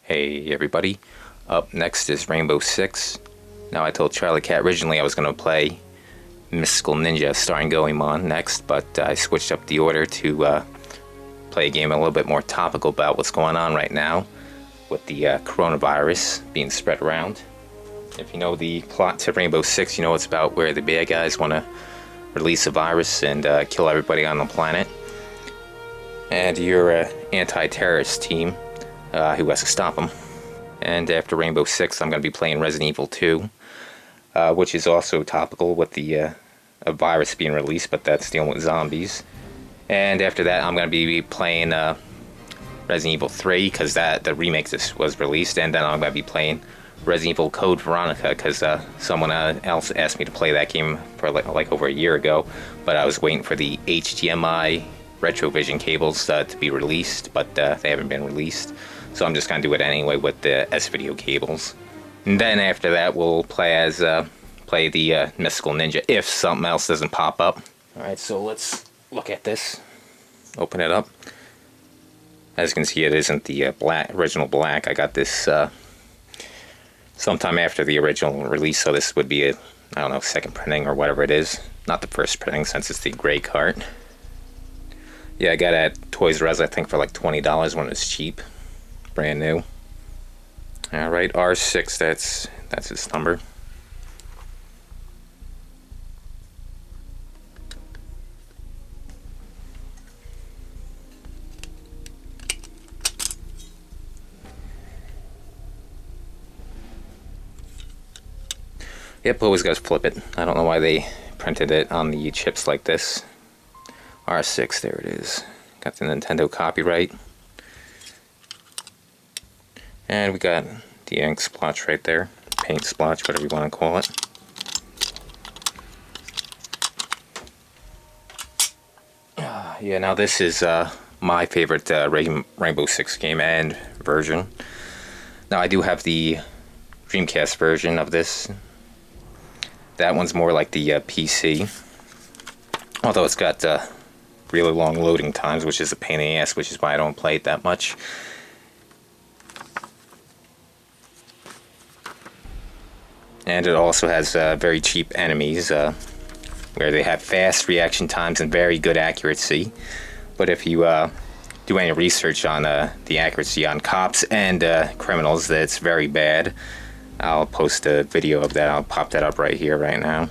Hey everybody, up next is Rainbow Six. Now I told Charlie Cat originally I was going to play Mystical Ninja starring Goemon next, but I switched up the order to play a game a little bit more topical about what's going on right now with the coronavirus being spread around. If you know the plot to Rainbow Six, you know it's about where the bad guys want to release a virus and kill everybody on the planet. And you're an anti-terrorist team who has to stop them. And after Rainbow Six, I'm going to be playing Resident Evil 2, which is also topical with the a virus being released, but that's dealing with zombies. And after that, I'm going to be playing Resident Evil 3, because the remake was released, and then I'm going to be playing Resident Evil Code Veronica, because someone else asked me to play that game for like over a year ago, but I was waiting for the HDMI Retrovision cables to be released, but they haven't been released. So I'm just going to do it anyway with the S-Video cables. And then after that, we'll play the Mystical Ninja, if something else doesn't pop up. Alright, so let's look at this. Open it up. As you can see, it isn't the original black. I got this sometime after the original release, so this would be I don't know, second printing or whatever it is. Not the first printing, since it's the gray cart. Yeah, I got it at Toys R Us, I think, for like $20 when it was cheap. Brand new. Alright, R6, that's its number. Yep, always gotta flip it. I don't know why they printed it on the chips like this. R6, there it is. Got the Nintendo copyright. And we got the ink splotch right there. Paint splotch, whatever you want to call it. Yeah, now this is my favorite Rainbow Six game and version. Now I do have the Dreamcast version of this. That one's more like the PC. Although it's got really long loading times, which is a pain in the ass, which is why I don't play it that much. And it also has very cheap enemies, where they have fast reaction times and very good accuracy. But if you do any research on the accuracy on cops and criminals, that's very bad. I'll post a video of that. I'll pop that up right here, right now.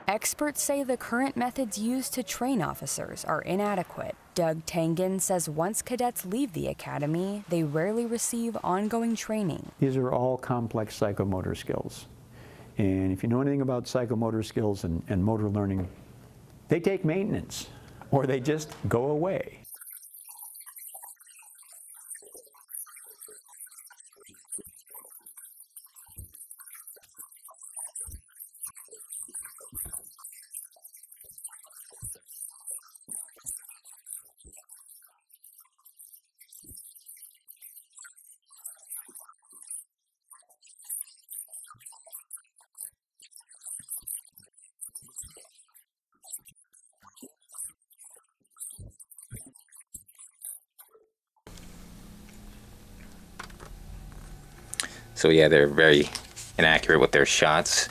Experts say the current methods used to train officers are inadequate. Doug Tangen says once cadets leave the academy, they rarely receive ongoing training. These are all complex psychomotor skills. And if you know anything about psychomotor skills and motor learning, they take maintenance, or they just go away. So yeah, they're very inaccurate with their shots.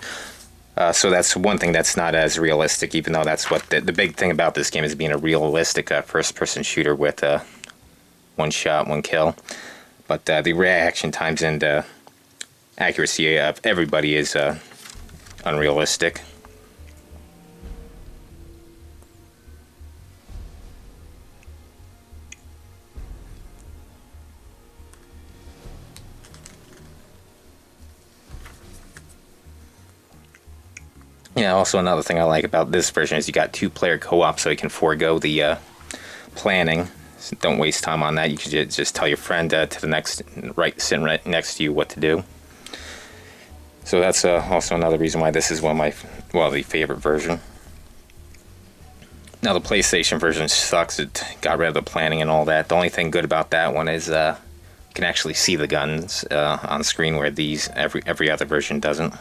So that's one thing that's not as realistic, even though that's what the big thing about this game is, being a realistic first-person shooter with one shot, one kill. But the reaction times and accuracy of everybody is unrealistic. Yeah, also another thing I like about this version is you got two-player co-op, so you can forego the planning. So don't waste time on that. You can just tell your friend to the next, sitting right next to you what to do. So that's also another reason why this is one of my, well, the favorite version. Now the PlayStation version sucks. It got rid of the planning and all that. The only thing good about that one is you can actually see the guns on screen, where these every other version doesn't.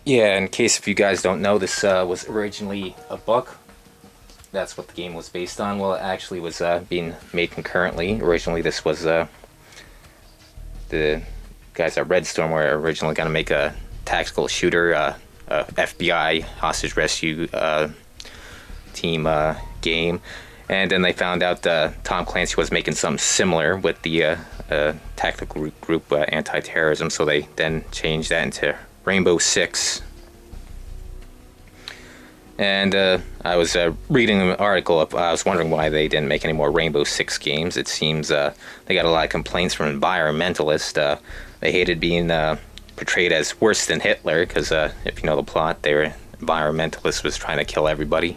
Yeah, in case if you guys don't know, this was originally a book. That's what the game was based on. Well, it actually was being made concurrently. Originally, this was the guys at Redstorm were originally going to make a tactical shooter, FBI hostage rescue team game. And then they found out Tom Clancy was making something similar with the tactical group anti-terrorism, so they then changed that into Rainbow Six. And I was reading an article up. I was wondering why they didn't make any more Rainbow Six games. It seems they got a lot of complaints from environmentalists. They hated being portrayed as worse than Hitler, because if you know the plot, their environmentalist was trying to kill everybody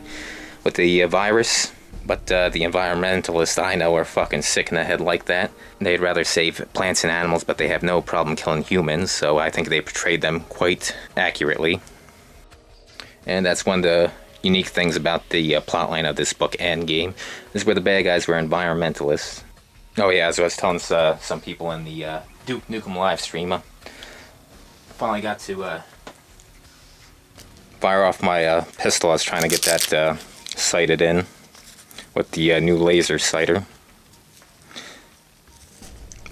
with the virus. But the environmentalists I know are fucking sick in the head like that. They'd rather save plants and animals, but they have no problem killing humans, so I think they portrayed them quite accurately. And that's one of the unique things about the plotline of this book and game, is where the bad guys were environmentalists. Oh yeah, as I was telling some people in the Duke Nukem live stream, finally got to fire off my pistol. I was trying to get that sighted in with the new laser sighter.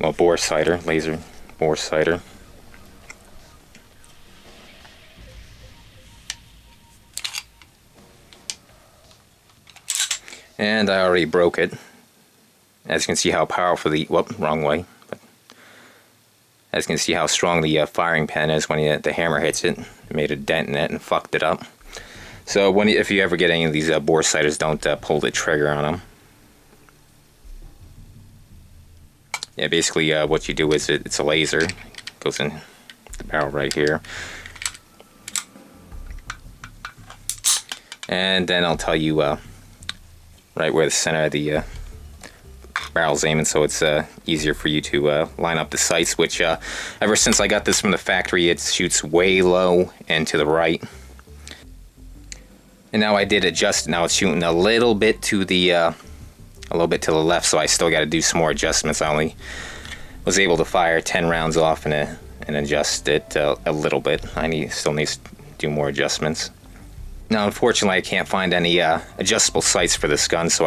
Well, bore sighter, laser bore sighter. And I already broke it. As you can see how powerful the, whoop, wrong way. But as you can see how strong the firing pin is when the hammer hits it. It made a dent in it and fucked it up. So if you ever get any of these bore sighters, don't pull the trigger on them. Yeah, basically what you do is it's a laser. It goes in the barrel right here. And then I'll tell you right where the center of the barrel's aiming, so it's easier for you to line up the sights, which ever since I got this from the factory, it shoots way low and to the right. And now I did adjust. Now it's shooting a little bit to the left, so I still got to do some more adjustments. I only was able to fire 10 rounds off and adjust it a little bit. Still need to do more adjustments. Now, unfortunately, I can't find any adjustable sights for this gun, so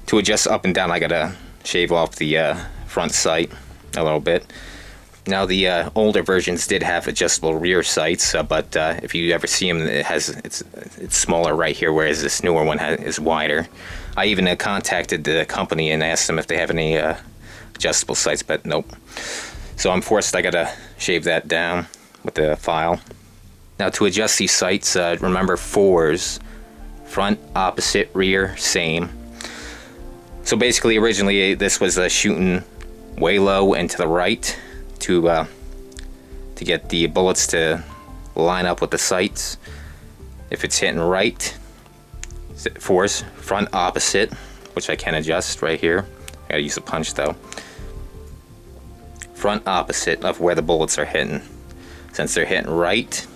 to adjust up and down, I gotta shave off the front sight a little bit. Now, the older versions did have adjustable rear sights, but if you ever see them, it's smaller right here, whereas this newer one is wider. I even contacted the company and asked them if they have any adjustable sights, but nope. So I'm forced, I gotta shave that down with the file. Now, to adjust these sights, remember 4s front, opposite, rear, same. So basically, originally this was shooting way low and to the right to get the bullets to line up with the sights. If it's hitting right, force front opposite, which I can adjust right here. I gotta use a punch though. Front opposite of where the bullets are hitting. Since they're hitting right,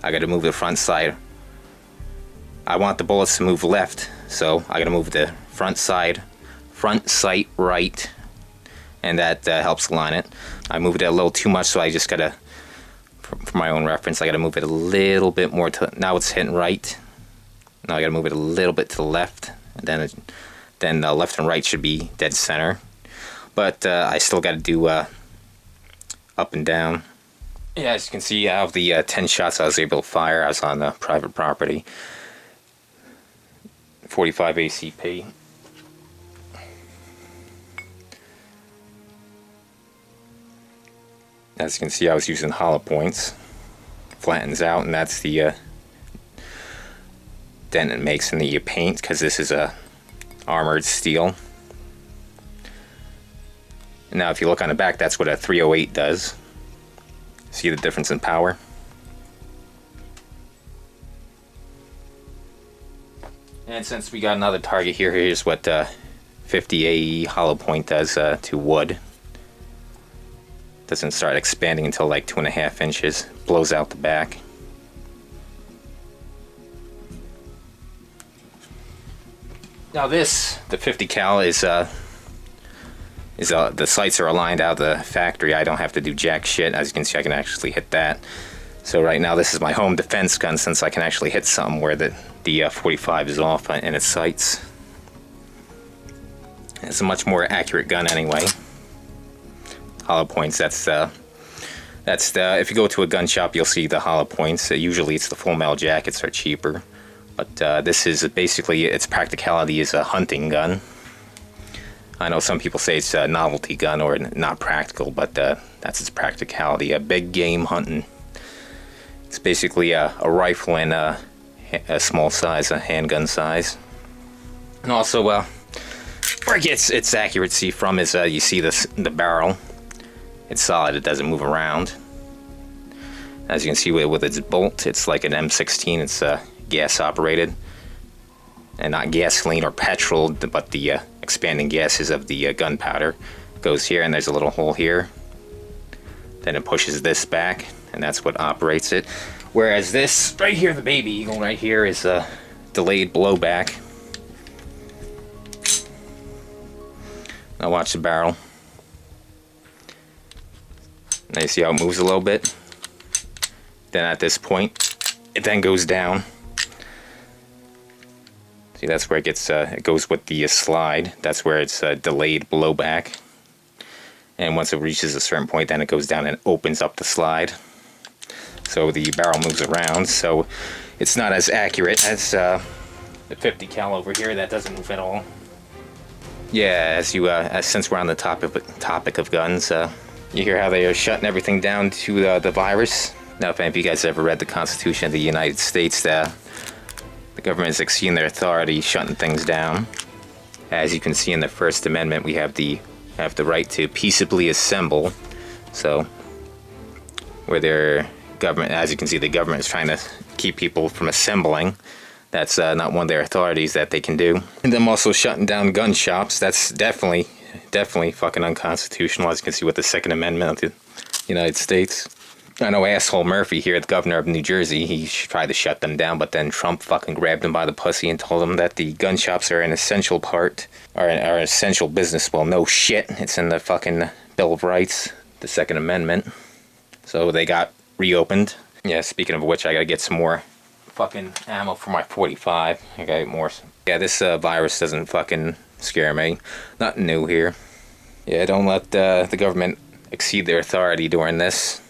I gotta move the front side. I want the bullets to move left, so I gotta move the front side, front sight right, and that helps line it. I moved it a little too much, so I just gotta, for my own reference, I gotta move it a little bit more to, now it's hitting right. Now I gotta move it a little bit to the left, and then left and right should be dead center. But I still gotta do up and down. Yeah, as you can see, out of the 10 shots I was able to fire, I was on private property. 45 ACP. As you can see, I was using hollow points. Flattens out, and that's the dent it makes in the paint, because this is a armored steel. Now if you look on the back, that's what a 308 does. See the difference in power? And since we got another target here, here's what 50 AE hollow point does to wood. Doesn't start expanding until like 2.5 inches. Blows out the back. Now this, the 50 cal is the sights are aligned out of the factory. I don't have to do jack shit. As you can see, I can actually hit that. So right now this is my home defense gun, since I can actually hit something where the 45 is off in its sights. It's a much more accurate gun anyway. Hollow points, that's the, if you go to a gun shop, you'll see the hollow points. Usually it's the full metal jackets are cheaper. But this is basically, its practicality is a hunting gun. I know some people say it's a novelty gun or not practical, but that's its practicality. A big game hunting. It's basically a rifle in a small size, a handgun size. And also, where it gets its accuracy from is you see the barrel. It's solid, it doesn't move around. As you can see with its bolt, it's like an M16, it's gas operated. And not gasoline or petrol, but the expanding gases of the gunpowder. Goes here, and there's a little hole here. Then it pushes this back, and that's what operates it. Whereas this, right here, the baby eagle right here, is a delayed blowback. Now watch the barrel. Now you see how it moves a little bit? Then at this point, it then goes down. See, that's where it gets, it goes with the slide. That's where it's delayed blowback. And once it reaches a certain point, then it goes down and opens up the slide. So the barrel moves around, so it's not as accurate as the 50 cal over here. That doesn't move at all. Yeah, since we're on the topic of guns, you hear how they are shutting everything down to the virus. Now, if any of you guys ever read the Constitution of the United States, the government is exceeding their authority, shutting things down. As you can see in the First Amendment, we have the right to peaceably assemble. So, where their government, as you can see, the government is trying to keep people from assembling. That's not one of their authorities that they can do. And them also shutting down gun shops. That's definitely fucking unconstitutional, as you can see with the Second Amendment of the United States. I know asshole Murphy here, the governor of New Jersey, he tried to shut them down, but then Trump fucking grabbed him by the pussy and told him that the gun shops are an essential part, are an essential business. Well, no shit. It's in the fucking Bill of Rights, the Second Amendment. So they got reopened. Yeah, speaking of which, I gotta get some more fucking ammo for my 45. I gotta get more. Yeah, this virus doesn't fucking scare me. Nothing new here. Yeah, don't let the government exceed their authority during this.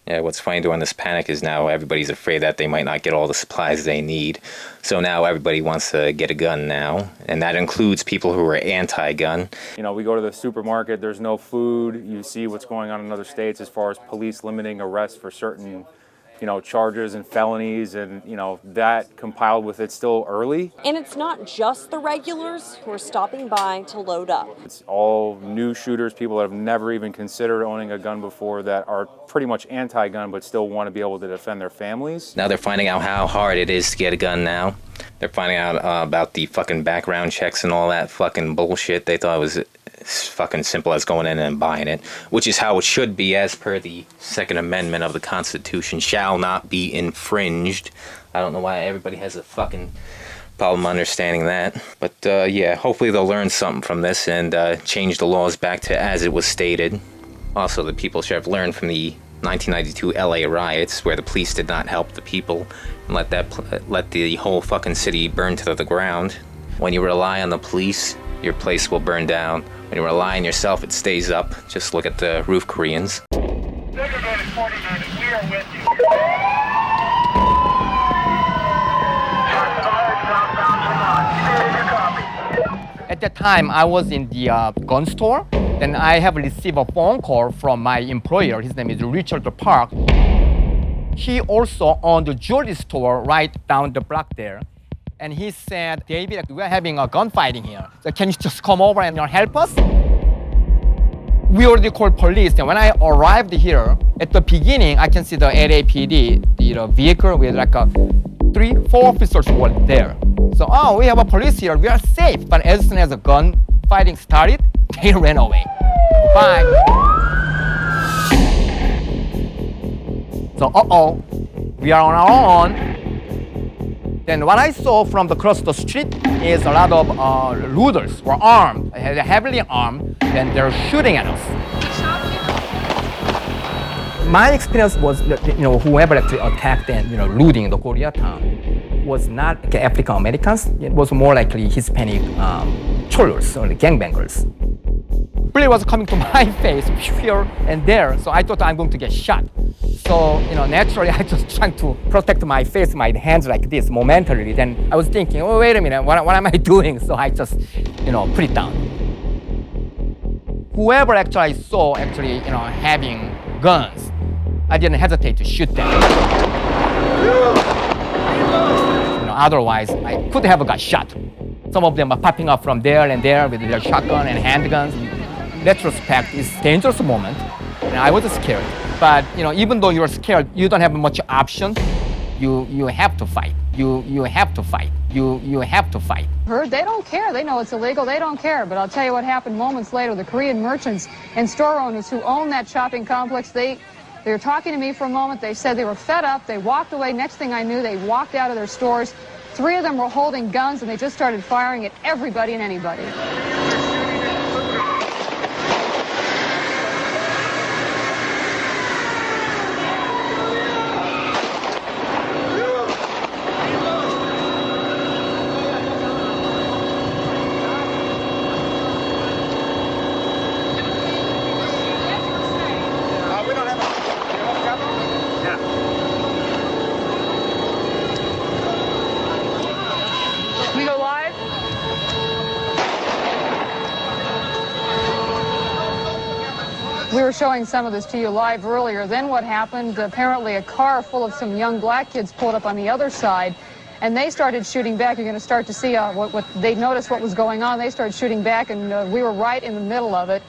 Yeah, what's funny during this panic is now everybody's afraid that they might not get all the supplies they need. So now everybody wants to get a gun now. And that includes people who are anti-gun. You know, we go to the supermarket, there's no food. You see what's going on in other states as far as police limiting arrests for certain charges and felonies, and that compiled with it still early. And it's not just the regulars who are stopping by to load up. It's all new shooters, people that have never even considered owning a gun before, that are pretty much anti-gun but still want to be able to defend their families. Now they're finding out how hard it is to get a gun now. They're finding out about the fucking background checks and all that fucking bullshit. They thought it was fucking simple as going in and buying it, which is how it should be as per the Second Amendment of the Constitution, shall not be infringed. I don't know why everybody has a fucking problem understanding that. But yeah, hopefully they'll learn something from this and change the laws back to as it was stated. Also, the people should have learned from the 1992 LA riots, where the police did not help the people and let the whole fucking city burn to the ground. When you rely on the police, your place will burn down. When you rely on yourself, it stays up. Just look at the roof Koreans. At that time, I was in the gun store. Then I have received a phone call from my employer. His name is Richard Park. He also owned a jewelry store right down the block there. And he said, David, we're having a gunfighting here. So can you just come over and help us? We already called police. And when I arrived here, at the beginning, I can see the LAPD, the vehicle with like 3-4 officers were there. So, oh, we have a police here, we are safe. But as soon as the gunfighting started, they ran away. Bye. So, uh-oh, we are on our own. Then what I saw from across the street is a lot of looters were armed, heavily armed, and they're shooting at us. My experience was, whoever actually attacked and looting the Koreatown was not African Americans. It was more likely Hispanic cholos or gangbangers. Bullet was coming to my face here and there, so I thought I'm going to get shot. So, naturally, I just trying to protect my face, my hands like this momentarily. Then I was thinking, oh, wait a minute, what am I doing? So I just, put it down. Whoever actually I saw having guns, I didn't hesitate to shoot them. Otherwise, I could have got shot. Some of them are popping up from there and there with their shotgun and handguns. In retrospect, it's a dangerous moment, and I was scared. But even though you're scared, you don't have much option. You have to fight. You have to fight. You have to fight. Heard they don't care. They know it's illegal. They don't care. But I'll tell you what happened moments later. The Korean merchants and store owners who own that shopping complex, they were talking to me for a moment. They said they were fed up. They walked away. Next thing I knew, they walked out of their stores. 3 of them were holding guns, and they just started firing at everybody and anybody. We were showing some of this to you live earlier. Then what happened, apparently a car full of some young black kids pulled up on the other side, and they started shooting back. You're going to start to see what they noticed what was going on. They started shooting back, and we were right in the middle of it.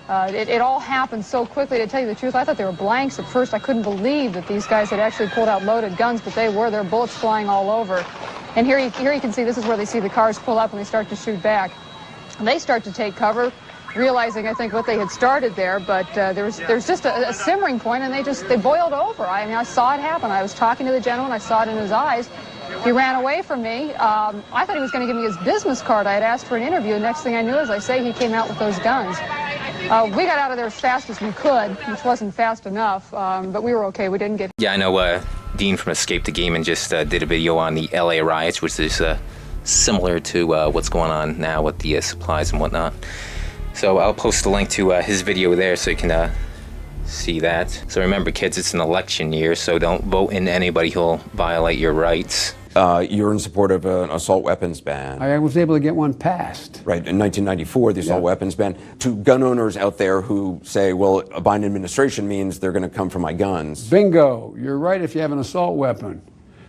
It all happened so quickly. To tell you the truth, I thought they were blanks at first. I couldn't believe that these guys had actually pulled out loaded guns, but they were. There were bullets flying all over. And here you can see, this is where they see the cars pull up and they start to shoot back. And they start to take cover, realizing, I think, what they had started there, but there's just a simmering point, and they boiled over. I mean, I saw it happen. I was talking to the gentleman. I saw it in his eyes. He ran away from me. I thought he was going to give me his business card. I had asked for an interview. Next thing I knew, as I say, he came out with those guns. We got out of there as fast as we could, which wasn't fast enough, but we were okay. We didn't get... Yeah, I know Dean from Escape the Game and just did a video on the LA riots, which is similar to what's going on now with the supplies and whatnot. So I'll post a link to his video there so you can see that. So remember, kids, it's an election year, so don't vote in anybody who'll violate your rights. You're in support of an assault weapons ban. I was able to get one passed. Right, in 1994, the assault weapons ban. To gun owners out there who say, well, a Biden administration means they're going to come for my guns. Bingo. You're right if you have an assault weapon.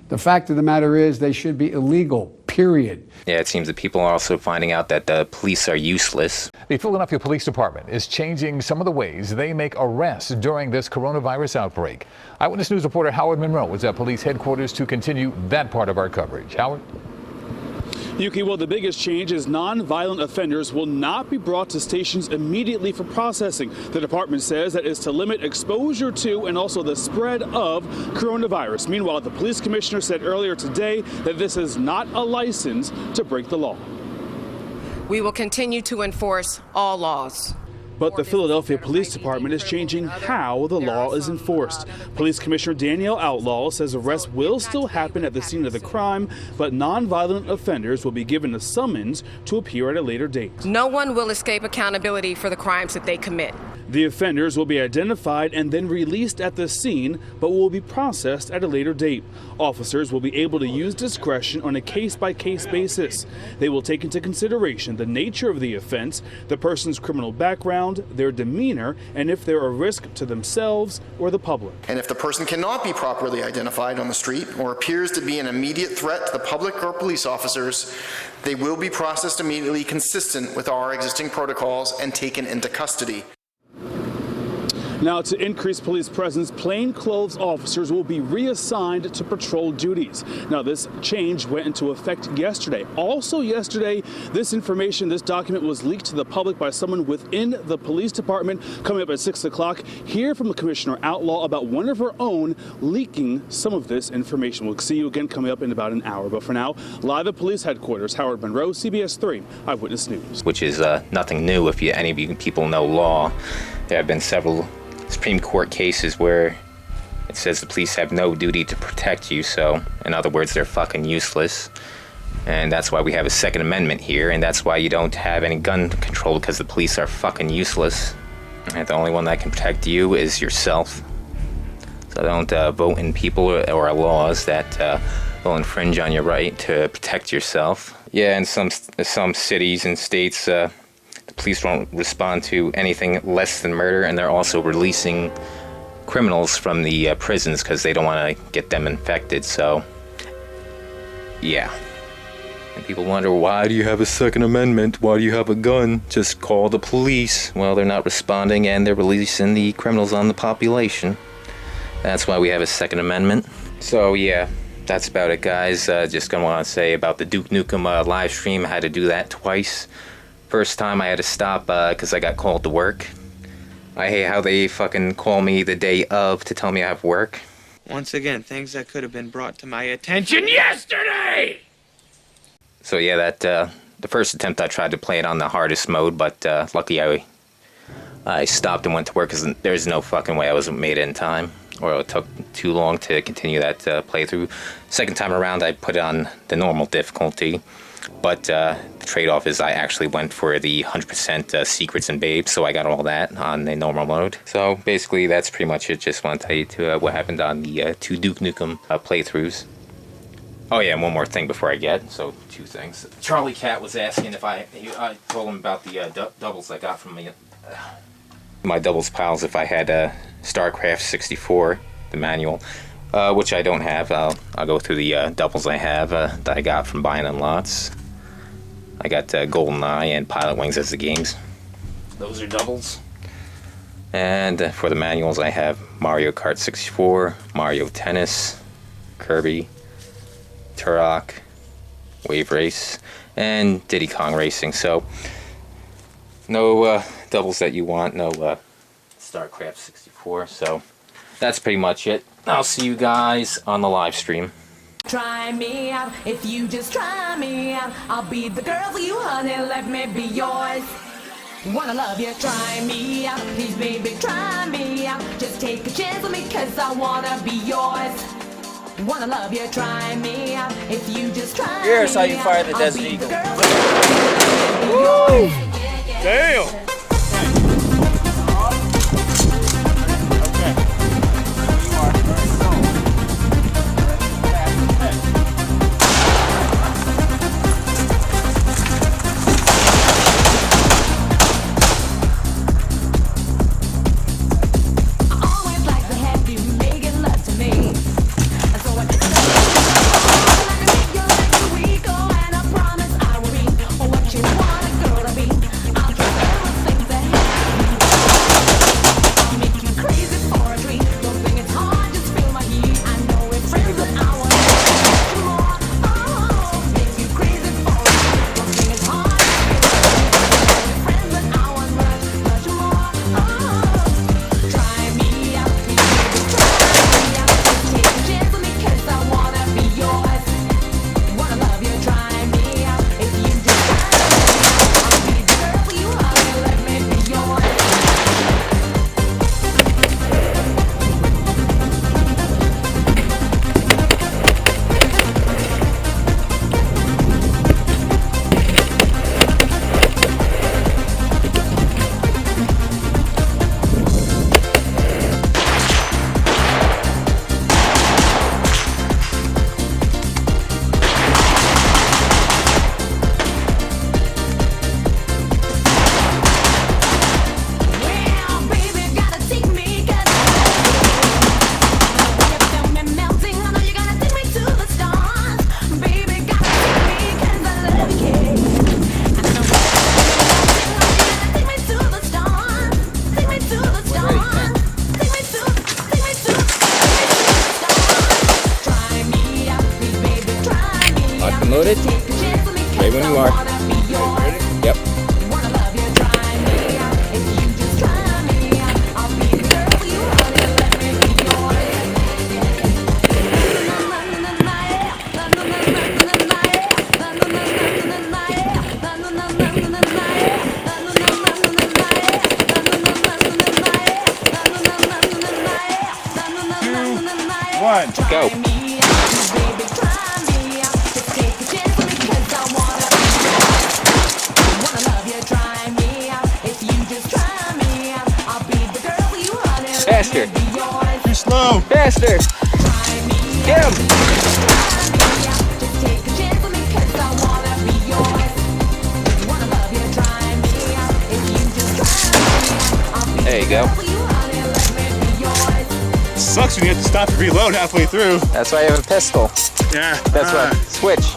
The fact of the matter is they should be illegal, period. Yeah, it seems that people are also finding out that the police are useless. The Philadelphia Police Department is changing some of the ways they make arrests during this coronavirus outbreak. Eyewitness News reporter Howard Monroe was at police headquarters to continue that part of our coverage. Howard? Yuki, well, the biggest change is non-violent offenders will not be brought to stations immediately for processing. The department says that is to limit exposure to and also the spread of coronavirus. Meanwhile, the police commissioner said earlier today that this is not a license to break the law. We will continue to enforce all laws. But the Philadelphia Police Department is changing how the law is enforced. Police Commissioner Danielle Outlaw says arrests will still happen at the scene of the crime, but nonviolent offenders will be given a summons to appear at a later date. No one will escape accountability for the crimes that they commit. The offenders will be identified and then released at the scene, but will be processed at a later date. Officers will be able to use discretion on a case-by-case basis. They will take into consideration the nature of the offense, the person's criminal background, their demeanor, and if they're a risk to themselves or the public. And if the person cannot be properly identified on the street or appears to be an immediate threat to the public or police officers, they will be processed immediately consistent with our existing protocols and taken into custody. Now, to increase police presence, plainclothes officers will be reassigned to patrol duties. Now, this change went into effect yesterday. Also yesterday, this document was leaked to the public by someone within the police department. Coming up at 6 o'clock, hear from the Commissioner Outlaw about one of her own leaking some of this information. We'll see you again coming up in about an hour. But for now, live at police headquarters, Howard Monroe, CBS 3 Eyewitness News. Which is nothing new if any of you people know law. There have been several Supreme Court cases where it says the police have no duty to protect you, so in other words, they're fucking useless. And that's why we have a Second Amendment here, and that's why you don't have any gun control, because the police are fucking useless. And the only one that can protect you is yourself. So don't vote in people or laws that will infringe on your right to protect yourself. Yeah, in some cities and states, the police won't respond to anything less than murder, and they're also releasing criminals from the prisons because they don't want to get them infected. So, yeah. And people wonder, why do you have a Second Amendment? Why do you have a gun? Just call the police. Well, they're not responding, and they're releasing the criminals on the population. That's why we have a Second Amendment. So, yeah. That's about it, guys. Just gonna want to say about the Duke Nukem live stream. I had to do that twice. First time I had to stop because I got called to work. I hate how they fucking call me the day of to tell me I have work. Once again, things that could have been brought to my attention yesterday! So yeah, that the first attempt I tried to play it on the hardest mode, but lucky I stopped and went to work because there's no fucking way I wasn't made it in time. Or it took too long to continue that playthrough. Second time around, I put it on the normal difficulty. But the trade-off is I actually went for the 100% secrets and babes, so I got all that on the normal mode. So basically, that's pretty much it. Just want to tell you what happened on the two Duke Nukem playthroughs. Oh yeah, and one more thing before I get. So two things. Charlie Cat was asking if I told him about the doubles I got from my doubles pals if I had StarCraft 64, the manual. Which I don't have. I'll go through the doubles I have that I got from buying on lots. I got GoldenEye and Pilot Wings as the games. Those are doubles. And for the manuals I have Mario Kart 64, Mario Tennis, Kirby, Turok, Wave Race, and Diddy Kong Racing. So no doubles that you want, no StarCraft 64. So that's pretty much it. I'll see you guys on the live stream. Try me out, if you just try me out, I'll be the girl for you, honey, let me be yours. Wanna love you, try me out, please baby, try me out, just take a chance with me, cause I wanna be yours. Wanna love you, try me out, if you just try me out. Here's how you fire the Desert Eagle. Woo! Damn! started. Right when you are. Yep. One. Go. Faster. Too slow. Faster. Get him. There you go. Sucks when you have to stop and reload halfway through. That's why I have a pistol. Yeah. That's why. Switch.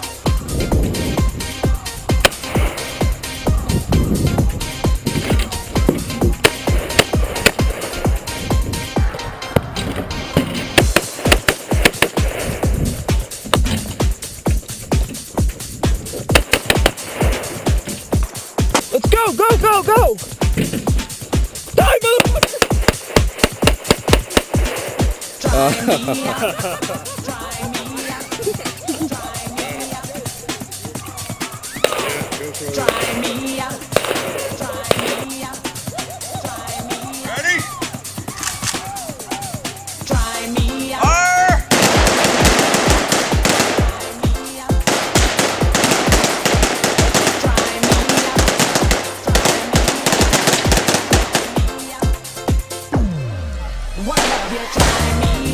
Let's go, go, go, go! Die, motherfucker! Ready? Wanna love you, try me